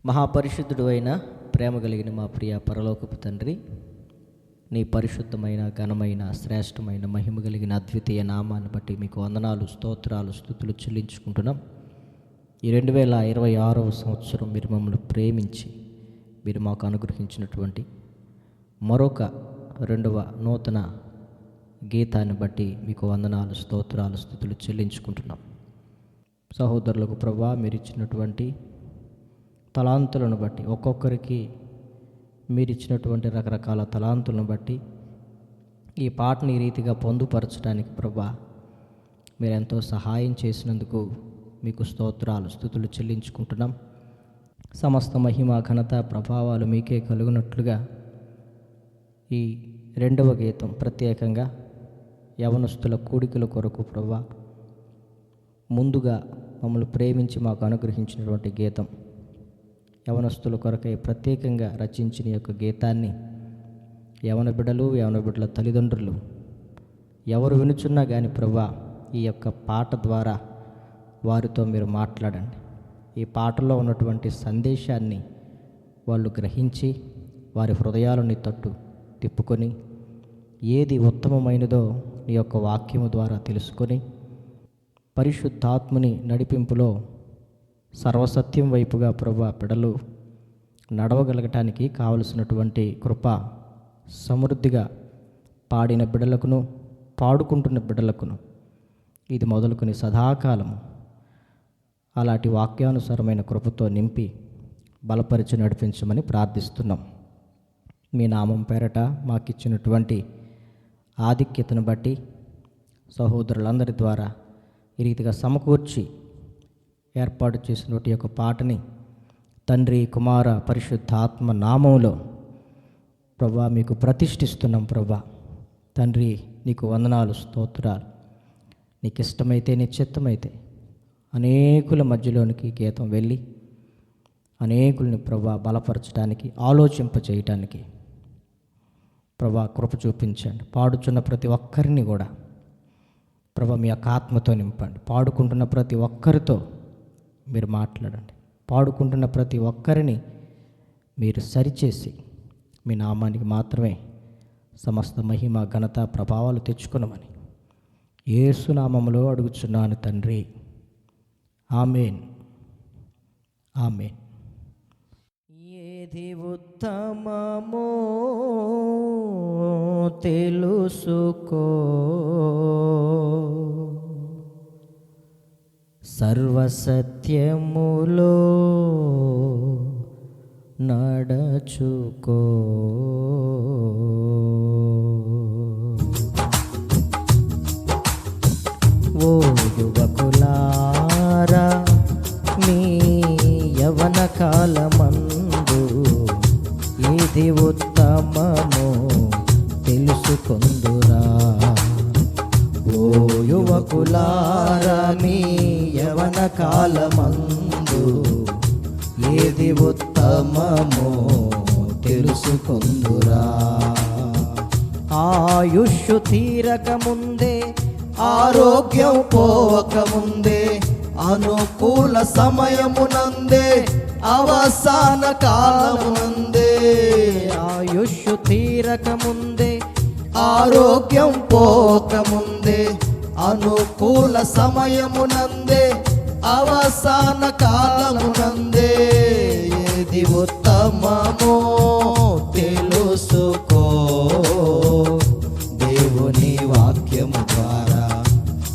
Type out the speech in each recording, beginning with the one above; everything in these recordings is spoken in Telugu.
మహాపరిశుద్ధుడు అయిన ప్రేమ కలిగిన మా ప్రియ పరలోకపు తండ్రి, నీ పరిశుద్ధమైన ఘనమైన శ్రేష్టమైన మహిమ కలిగిన అద్వితీయ నామాన్ని బట్టి మీకు వందనాలు, స్తోత్రాలు, స్తుతులు చెల్లించుకుంటున్నాం. ఈ 2026వ సంవత్సరం మీరు మమ్మల్ని ప్రేమించి మీరు మాకు అనుగ్రహించినటువంటి మరొక రెండవ నూతన గీతాన్ని బట్టి మీకు వందనాలు, స్తోత్రాలు, స్తుతులు చెల్లించుకుంటున్నాం. సహోదరులకు ప్రభువా, మీరు ఇచ్చినటువంటి తలాంతులను బట్టి, ఒక్కొక్కరికి మీరు ఇచ్చినటువంటి రకరకాల తలాంతులను బట్టి ఈ పాటని ఈ రీతిగా పొందుపరచడానికి ప్రభువా మీరు ఎంతో సహాయం చేసినందుకు మీకు స్తోత్రాలు, స్తుతులు చెల్లించుకుంటున్నాం. సమస్త మహిమ, ఘనత, ప్రభావాలు మీకే కలుగునట్లుగా ఈ రెండవ గీతం ప్రత్యేకంగా యవనస్తుల కూడికల కొరకు ప్రభువా ముందుగా మమ్మల్ని ప్రేమించి మాకు అనుగ్రహించినటువంటి గీతం, యవనస్తుల కొరకై ప్రత్యేకంగా రచించిన యొక్క గీతాన్ని యవన బిడ్డల తల్లిదండ్రులు ఎవరు వినుచున్నా కానీ ప్రభువా ఈ యొక్క పాట ద్వారా వారితో మీరు మాట్లాడండి. ఈ పాటలో ఉన్నటువంటి సందేశాన్ని వాళ్ళు గ్రహించి వారి హృదయాలని తిప్పుకొని ఏది ఉత్తమమైనదో నీ యొక్క వాక్యము ద్వారా తెలుసుకొని పరిశుద్ధాత్మని నడిపింపులో సర్వసత్యం వైపుగా ప్రభువా బిడ్డలు నడవగలగటానికి కావలసినటువంటి కృప సమృద్ధిగా పాడిన బిడ్డలకును పాడుకుంటున్న బిడ్డలకును ఇది మొదలుకొని సదాకాలము అలాంటి వాక్యానుసారమైన కృపతో నింపి బలపరిచి నడిపించమని ప్రార్థిస్తున్నాం. మీ నామం పేరట మాకిచ్చినటువంటి ఆధిక్యతను బట్టి సహోదరులందరి ద్వారా ఈ రీతిగా సమకూర్చి ఏర్పాటు చేసినటువంటి యొక్క పాటని తండ్రి, కుమార, పరిశుద్ధాత్మ నామంలో ప్రభువా మీకు ప్రతిష్ఠిస్తున్నాం. ప్రభువా తండ్రి, నీకు వందనాలు, స్తోత్రాలు. నీకు ఇష్టమైతే, నీ చిత్తమైతే అనేకుల మధ్యలోనికి గీతం వెళ్ళి అనేకుల్ని ప్రభువా బలపరచడానికి, ఆలోచింపచేయటానికి ప్రభువా కృప చూపించండి. పాడుచున్న ప్రతి ఒక్కరిని కూడా ప్రభువా మీ యొక్క ఆత్మతో నింపండి. పాడుకుంటున్న ప్రతి ఒక్కరితో మీరు మాట్లాడండి. పాడుకుంటున్న ప్రతి ఒక్కరిని మీరు సరిచేసి మీ నామానికి మాత్రమే సమస్త మహిమ, ఘనత, ప్రభావాలు తెచ్చుకునమని యేసు నామములో అడుగుచున్నాను తండ్రి. ఆమేన్, ఆమేన్. ఏది ఉత్తమమో తెలుసుకో, సర్వసత్యములో నడచుకో. ఓ యువకులారా, మీ యవన కాలమందు ఏది ఉత్తమమో తెలుసుకొందురా. ఓ యువకులారా, మీ యవన కాలమందు ఏది ఉత్తమమో తెలుసుకొందురా. ఆయుష్షు తీరకముందే, ఆరోగ్యం పోవకముందే, అనుకూల సమయమునందే, అవసాన కాలమునందే. ఆయుష్షు తీరకముందే, ఆరోగ్యం పోకముందే, అనుకూల సమయమునందే, అవసాన కాలమునందే ఏది ఉత్తమమో తెలుసుకో. దేవుని వాక్యము ద్వారా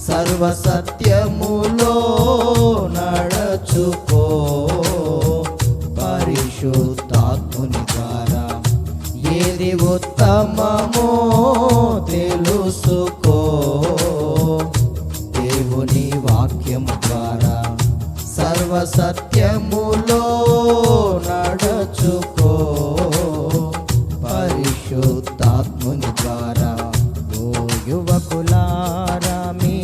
సర్వసత్యములో నడచుకో. పరిశుద్ధాత్ముని ద్వారా ఏది ఉత్తమమో తెలుసుకో. దేవుని వాక్యము ద్వారా సర్వసత్యములో నడచుకో. పరిశుద్ధాత్ముని ద్వారా. ఓ యువకులారా, మీ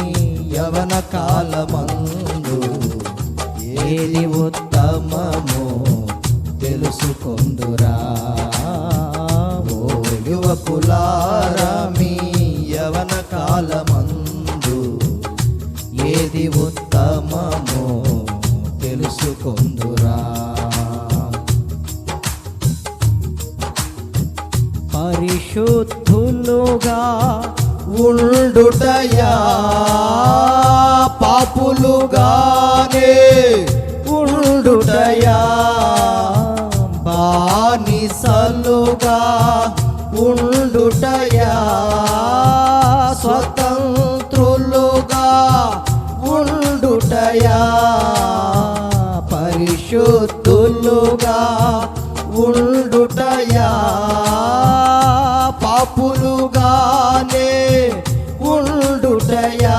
యవన కాలమందు ఏది ఉత్తమమో తెలుసుకొందురా. ఓ యువకులారా, మీ యవన కాలమందు ఏది ఉత్తమమో తెలుసుకొందురా. పరిశుద్ధులుగా ఉండుటయా పాపులుగానే ఉండుటయా బానిసలుగా ఉండుటయా స్వతంత్రులుగా ఉండుటయా పరిశుద్ధులుగా ఉండుటయా పాపులుగానే ఉండుటయా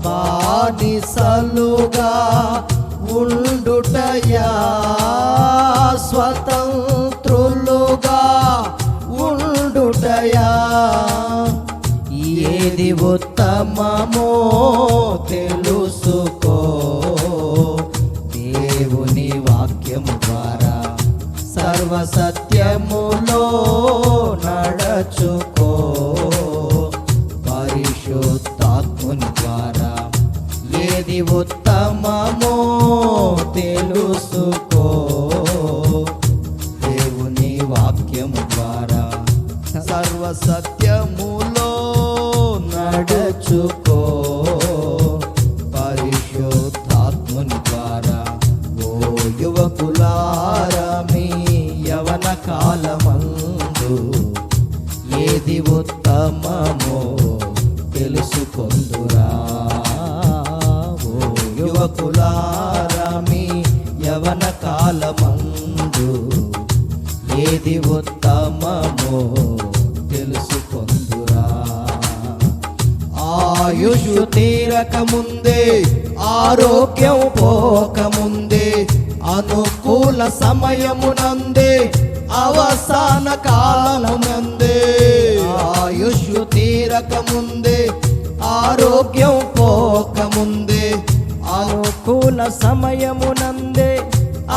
బానిసలుగా ఉండుటయా స్వతంత్రులుగా ఉండుటయా ఏది ఉత్తమమో తెలుసుకో దేవుని వాక్యము ద్వారా సర్వసత్యములో నడచుకో పరిశుద్ధాత్ముని ద్వారా ఏది ఉత్తమమో తెలుసుకో దేవుని వాక్యము ద్వారా సర్వసత్యములో నడచుకో పరిశుద్ధాత్ముని ద్వారా ఓ యువకులారా మీ యవన కాలమందు ఏది ఉత్తమమో తెలుసుకొందురా ఓ యువకులారా మీ యవన కాలమందు ఏది ఉత్తమమో తెలుసుకొందురా ఆయుష్ తీరకముందే ఆరోగ్యం పోకముందే అనుకూల సమయమునందే అవసాన కాలమునందే ఆయుష్ తీరకముందే ఆరోగ్యం పోకముందే అనుకూల సమయమునందే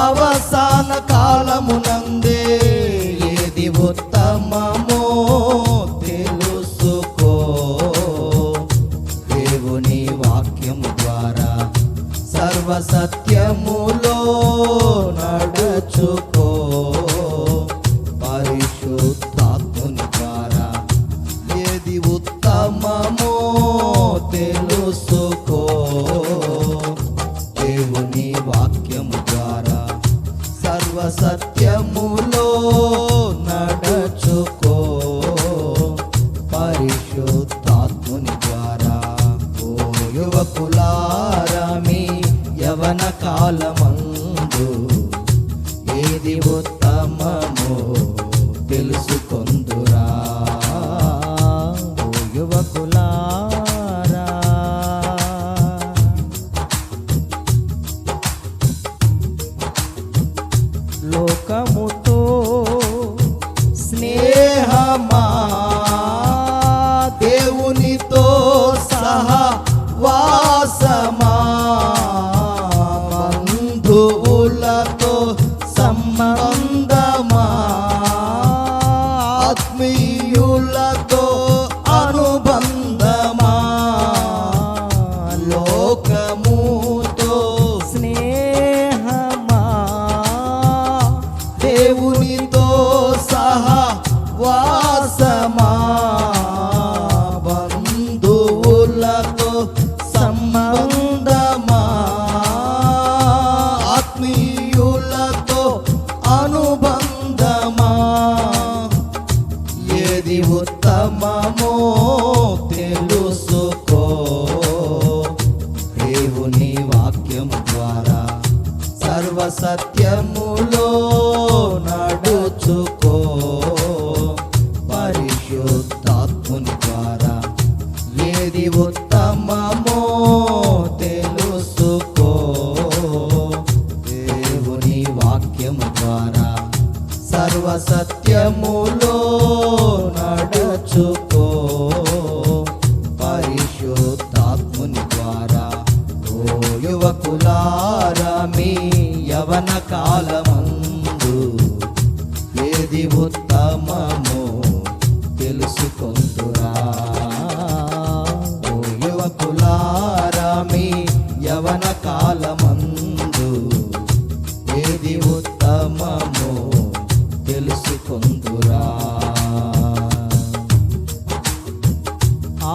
అవసాన కాలమునందే ఏది ఉత్తమమో తెలుసుకో దేవుని వాక్యము ద్వారా సర్వసత్యములో నడుచుకో పరిశుద్ధాత్ముని ద్వారా ఏది ఉత్తమమో తెలుసుకో దేవుని వాక్యము ద్వారా సర్వసత్యములో నడుచుకో పరిశుద్ధాత్ముని ద్వారా ఓ యువకులారా మీ యవన కాలమందు ఏది ఉత్తమమో తెలుసుకొందురా ఓ యువకులారా లోకముతో స్నేహమా దేవునితో సహా వాసమా బంధువులతో సంబంధమా ఆత్మీయులతో అనుబంధమా లోకముతో స్నేహమా దేవునితో సహా వాసమా బంధువులతో సంబంధమా ఆత్మీయులతో అనుబంధమా ఏది ఉత్తమమో తెలుసుకో దేవుని వాక్యము ద్వారా సర్వసత్యములో నడుచుకో పరిశుద్ధాత్ముని ద్వారా ఏది ఉత్తమమో తెలుసుకో దేవుని వాక్యము ద్వారా సర్వసత్యములో నడుచుకో పరిశుద్ధాత్ముని ద్వారా ఓ యువకులారా మీ యవన కాలమందు ఏది ఉత్తమమో తెలుసుకొందురా ఓ యువకులారా మీ యవన కాలమందు ఏది ఉత్తమమో తెలుసుకొందురా.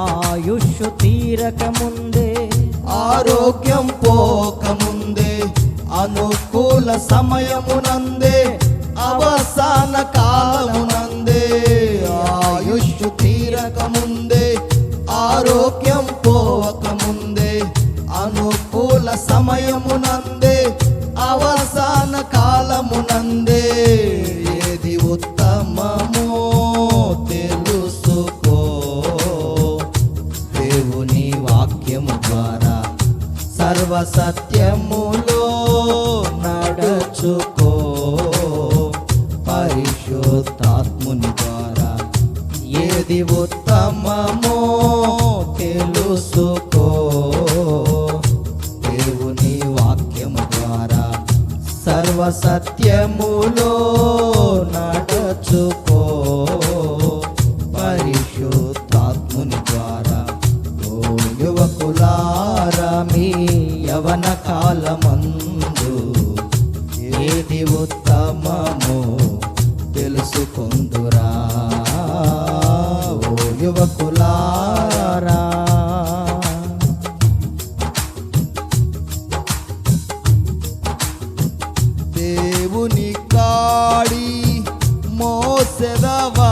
ఆయుష్ తీరక ముందే, ఆరోగ్యం పోకముందే, అనుకూల సమయమునందే, అవసాన కాలమునందే. ఆయుష్ తీరక ముందే, ఆరోగ్యం పోకముందే, అనుకూల సమయమునందే, అవసాన కాలమునందే. ఏది ఉత్తమమో తెలుసుకో, దేవుని వాక్యము ద్వారా సర్వ సత్యములో నడచుకో. పరిశుద్ధాత్ముని ద్వారా ఏది ఉత్తమమో తెలుసుకో, దేవుని వాక్యము ద్వారా సర్వ సత్యములో నడచుకో. పరిశుద్ధాత్ముని ద్వారా ఓ యువకులారా, మీ యవన కాలమందు ఏది ఉత్తమమో తెలుసుకొందురా. ఓ యువకులారా, దేవుని కాడి మోసెదవా,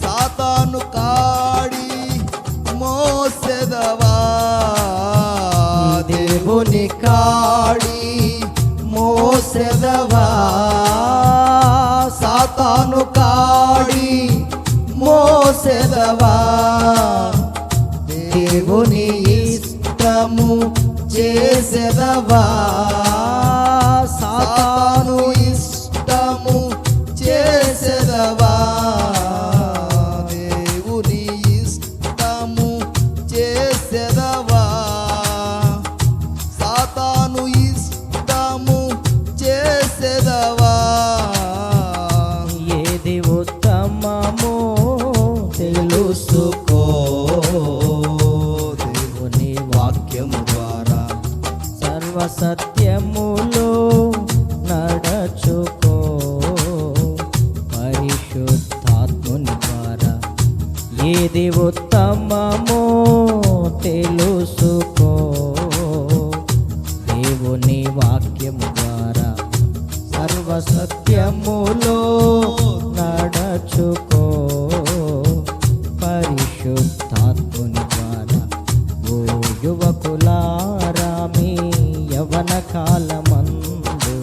సాతాను కాడి మోసెదవా. దేవుని కాడి మోసెదవా, సాతాను కాడి మోసెదవా. దేవుని ఇష్టము చేసెదవా, సాతాను ఇష్టము చేసెదవా. దేవుని ఇష్టము చేసెదవా, సాతాను ఇష్టము చేసెదవా. ఏది ఉత్తమమో తెలుసుకో, దేవుని వాక్యము ద్వారా సర్వ సత్యములో నడచుకో. పరిశుద్ధాత్ముని ద్వారా ఏది ఉత్తమమో తెలుసుకో, దేవుని వాక్యము ద్వారా సర్వ సత్యములో నడచుకో. పరిశుద్ధాత్ముని ద్వారా ఓ యువకులారా, మీ యవన కాలమందు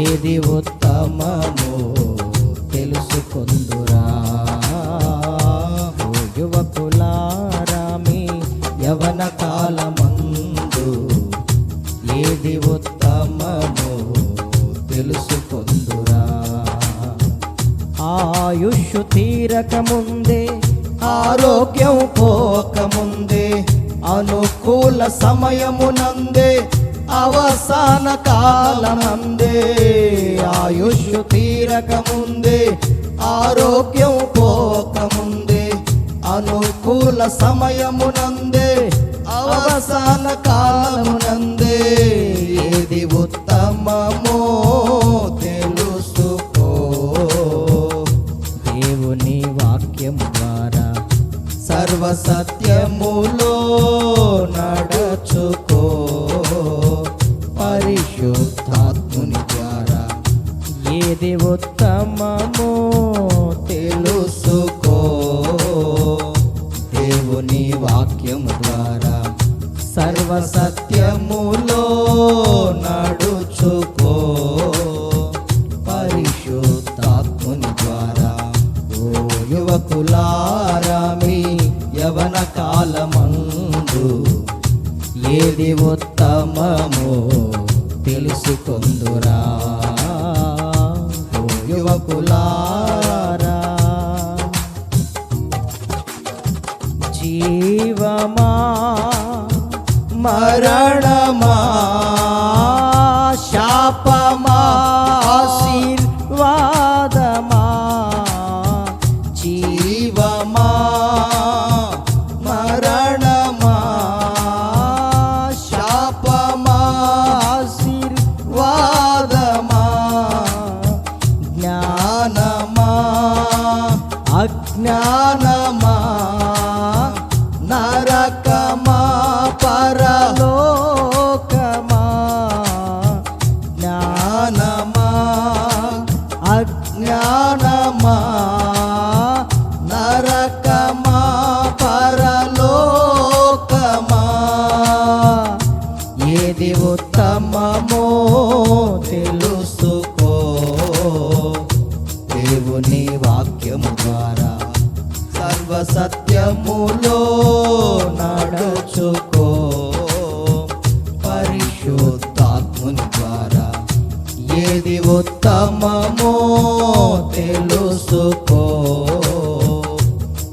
ఏది ఉత్తమమో తెలుసుకొందురా. ఓ యువకులారా, మీ యవన కాలమందు ఏది ఉత్తమమో తెలుసుకొందురా. ఆయుష్ తీరక ముందే, ఆరోగ్యం పోకముందే, అనుకూల సమయమునందే, అవసాన కాలమందే. ఆయుష్ తీరక ముందే, ఆరోగ్యం పోకముందే, అనుకూల సమయమునందే, అవసాన కాలమునందే. ఏది ఉత్తమమో తెలుసుకో, దేవుని వాక్యము ద్వారా సర్వ సత్యములో నడచుకో. పరిశుద్ధాత్ముని ద్వారా ఏది ఉత్తమమో తెలుసుకో, దేవుని వాక్యము ద్వారా సర్వ సత్యములో నడుచుకో. పరిశుద్ధాత్ముని ద్వారా ఓ యువకులారా, మీ యవన కాలమందు ఏది ఉత్తమమో తెలుసుకొందురా. ఓ యువకులారా, జీవమా మరణమా, శాపమా ఆశీర్వాదమా, జీవమా మరణమా, శాపమా ఆశీర్వాదమా. ఏది ఉత్తమమో తెలుసుకో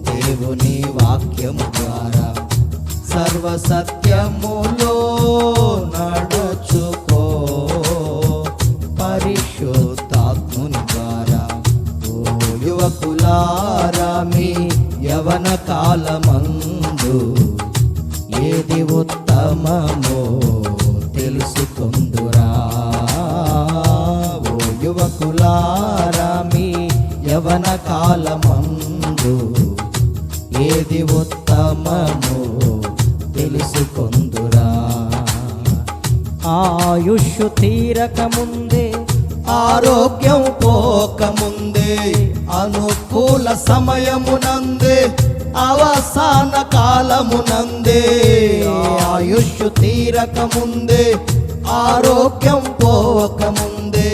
దేవుని వాక్యము ద్వారా సర్వసత్యములో నడుచుకో పరిశుద్ధాత్ముని ద్వారా ఓ యువకులారా మీ యవన కాలమందు ఏది ఉత్తమమో తెలుసుకొందురా ఓ యువకులారా మీ యవన కాలమందు ఏది ఉత్తమమో తెలుసుకొందురా ఆయుష్షు తీరకముందే ఆరోగ్యం పోకముందే అనుకూల సమయమునందే అవసాన కాలమునందే ఆయుష్షు తీరకముందే ఆరోగ్యం పోకముందే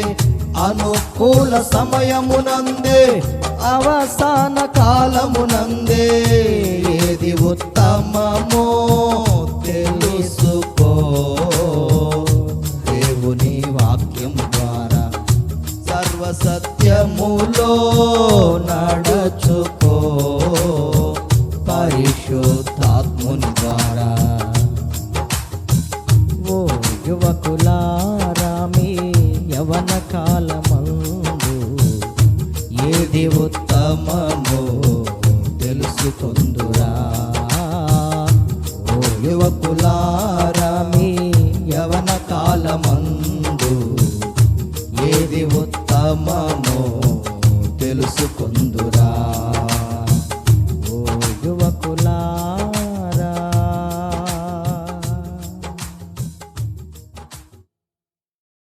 అనుకూల సమయమునందే అవసాన కాలమునందే ఏది ఉత్తమమో తెలుసుకో దేవుని వాక్యం ద్వారా సర్వసత్యములో నడుచుకో పరిశుద్ధాత్ముని ద్వారా ఓ యువకులారా మీ యవన కాలమందు ఏది ఉత్తమమో తెలుసుకొందు